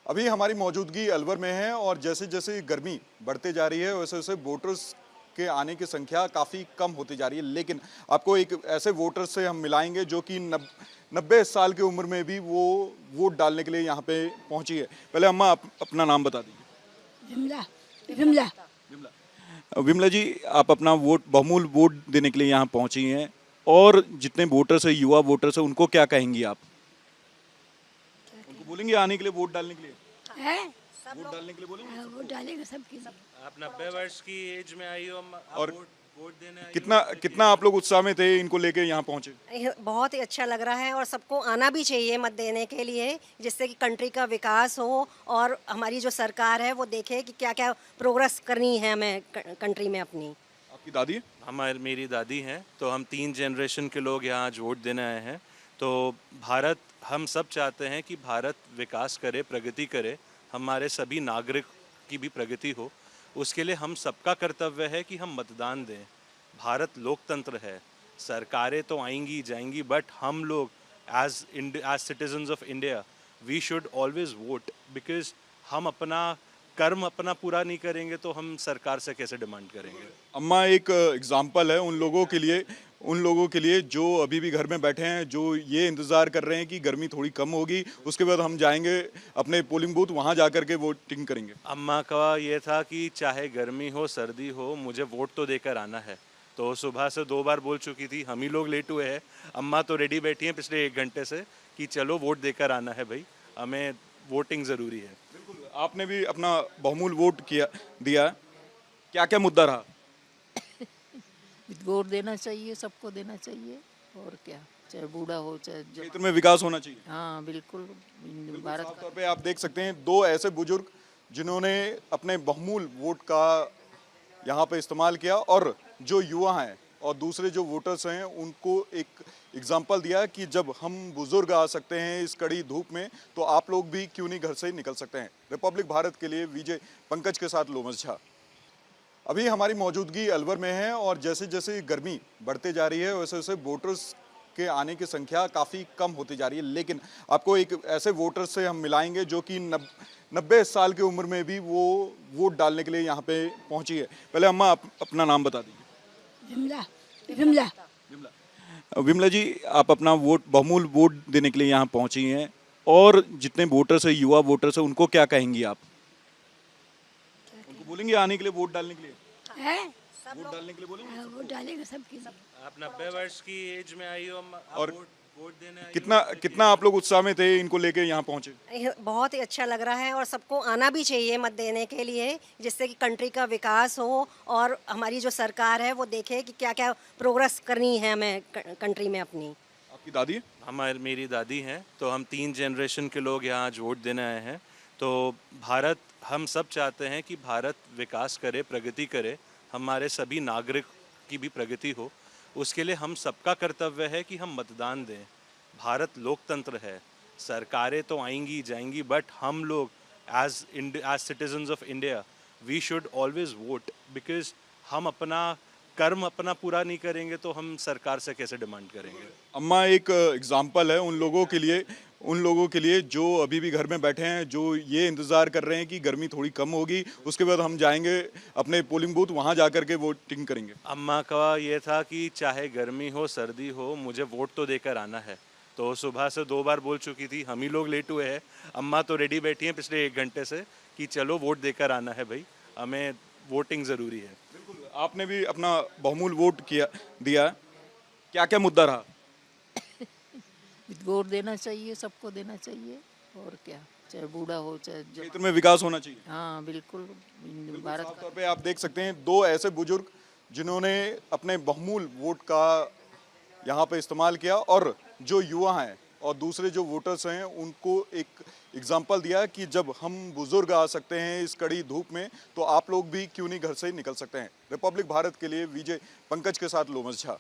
अभी हमारी मौजूदगी अलवर में है और जैसे जैसे गर्मी बढ़ते जा रही है वैसे वैसे वोटर्स के आने की संख्या काफ़ी कम होती जा रही है। लेकिन आपको एक ऐसे वोटर से हम मिलाएंगे जो कि 90 साल की उम्र में भी वो वोट डालने के लिए यहाँ पे पहुंची है। पहले अम्मा अपना नाम बता दीजिए। विमला विमला विमला। विमला जी, आप अपना वोट बहुमूल्य वोट देने के लिए यहाँ पहुंची हैं और जितने वोटर्स है, युवा वोटर्स है, उनको क्या कहेंगी आप? उनको बोलेंगे आने के लिए, वोट डालने के लिए? है वोट डालने के लिए बोलेंगे? वो डालेगा सबके लिए। आप 90 वर्ष की एज में आई हो, आप और वोट देने आई हो। कितना कितना आप लोग उत्साह में थे इनको लेके यहाँ पहुंचे? बहुत ही अच्छा लग रहा है और सबको आना भी चाहिए मत देने के लिए, जिससे कि कंट्री का विकास हो और हमारी जो सरकार है वो देखे कि क्या क्या प्रोग्रेस करनी है हमें कंट्री में अपनी। आपकी दादी है? हमारी मेरी दादी हैं, तो हम 3 जनरेशन के लोग यहाँ आज वोट देने आए हैं। तो भारत, हम सब चाहते हैं कि भारत विकास करे, प्रगति करे, हमारे सभी नागरिक की भी प्रगति हो। उसके लिए हम सबका कर्तव्य है कि हम मतदान दें। भारत लोकतंत्र है, सरकारें तो आएंगी जाएंगी, बट हम लोग as citizens of India we should always vote, because हम अपना कर्म अपना पूरा नहीं करेंगे तो हम सरकार से कैसे डिमांड करेंगे। अम्मा एक एग्जाम्पल है उन लोगों के लिए जो अभी भी घर में बैठे हैं, जो ये इंतज़ार कर रहे हैं कि गर्मी थोड़ी कम होगी, उसके बाद हम जाएंगे अपने पोलिंग बूथ, वहाँ जा कर के वोटिंग करेंगे। अम्मा का ये था कि चाहे गर्मी हो सर्दी हो, मुझे वोट तो देकर आना है। तो सुबह से 2 बार बोल चुकी थी, हम ही लोग लेट हुए हैं। अम्मा तो रेडी बैठी हैं पिछले 1 घंटे से कि चलो वोट देकर आना है भाई, हमें वोटिंग ज़रूरी है। बिल्कुल, आपने भी अपना बहुमूल्य वोट दिया। क्या क्या मुद्दा रहा? वोट देना चाहिए, सबको देना चाहिए। और क्या, चाहे बूढ़ा हो चाहे क्षेत्र में विकास होना चाहिए। हाँ बिल्कुल। भारत साफ तौर पे आप देख सकते हैं 2 ऐसे बुजुर्ग जिन्होंने अपने बहुमूल्य वोट का यहाँ पे इस्तेमाल किया और जो युवा हैं और दूसरे जो वोटर्स हैं उनको एक एग्जाम्पल दिया कि जब हम बुजुर्ग आ सकते हैं इस कड़ी धूप में, तो आप लोग भी क्यों नहीं घर से निकल सकते हैं। रिपब्लिक भारत के लिए विजय पंकज के साथ लोमस झा। अभी हमारी मौजूदगी अलवर में है और जैसे जैसे गर्मी बढ़ते जा रही है वैसे वैसे वोटर्स के आने की संख्या काफ़ी कम होती जा रही है। लेकिन आपको एक ऐसे वोटर से हम मिलाएंगे जो कि 90 साल की उम्र में भी वो वोट डालने के लिए यहाँ पे पहुंची है। पहले अम्मा अपना नाम बता दीजिए। विमला विमला विमला। विमला जी, आप अपना बहुमूल्य वोट देने के लिए यहाँ पहुंची हैं और जितने वोटर्स है, युवा वोटर्स है, उनको क्या कहेंगी आप? उनको बोलेंगे आने के लिए, वोट डालने के लिए? है वोट डालने के लिए बोलेंगे? वो डालेगा सबके लिए। आप 90 वर्ष की एज में आई हो, आप और वोट देने आई हो। कितना आप लोग उत्साह में थे इनको लेके यहाँ पहुंचे? बहुत ही अच्छा लग रहा है और सबको आना भी चाहिए मत देने के लिए, जिससे कि कंट्री का विकास हो और हमारी जो सरकार है वो देखे कि क्या क्या प्रोग्रेस करनी है हमें कंट्री में अपनी। आपकी दादी है? मेरी दादी हैं, तो हम 3 जनरेशन के लोग यहाँ आज वोट देने आए हैं। तो भारत, हम सब चाहते हैं कि भारत विकास करे, प्रगति करे, हमारे सभी नागरिक की भी प्रगति हो। उसके लिए हम सबका कर्तव्य है कि हम मतदान दें। भारत लोकतंत्र है, सरकारें तो आएंगी जाएंगी, बट हम लोग as citizens of India we should always vote, because हम अपना कर्म अपना पूरा नहीं करेंगे तो हम सरकार से कैसे डिमांड करेंगे। अम्मा एक एग्जाम्पल है उन लोगों के लिए जो अभी भी घर में बैठे हैं, जो ये इंतज़ार कर रहे हैं कि गर्मी थोड़ी कम होगी, उसके बाद हम जाएंगे अपने पोलिंग बूथ, वहाँ जा कर के वोटिंग करेंगे। अम्मा का ये था कि चाहे गर्मी हो सर्दी हो, मुझे वोट तो देकर आना है। तो सुबह से 2 बार बोल चुकी थी, हम ही लोग लेट हुए हैं। अम्मा तो रेडी बैठी हैं पिछले 1 घंटे से कि चलो वोट देकर आना है भाई, हमें वोटिंग ज़रूरी है। बिल्कुल, आपने भी अपना बहुमूल्य वोट दिया। क्या क्या मुद्दा रहा? वोट देना चाहिए, सबको देना चाहिए। और क्या, चाहे बूढ़ा हो चाहे क्षेत्र में विकास होना चाहिए। हाँ बिल्कुल। भारत साफ तौर पे आप देख सकते हैं 2 ऐसे बुजुर्ग जिन्होंने अपने बहुमूल्य वोट का यहाँ पे इस्तेमाल किया और जो युवा हैं और दूसरे जो वोटर्स हैं उनको एक एग्जाम्पल दिया कि जब हम बुजुर्ग आ सकते हैं इस कड़ी धूप में, तो आप लोग भी क्यों नहीं घर से निकल सकते हैं। रिपब्लिक भारत के लिए विजय पंकज के साथ लोमस झा।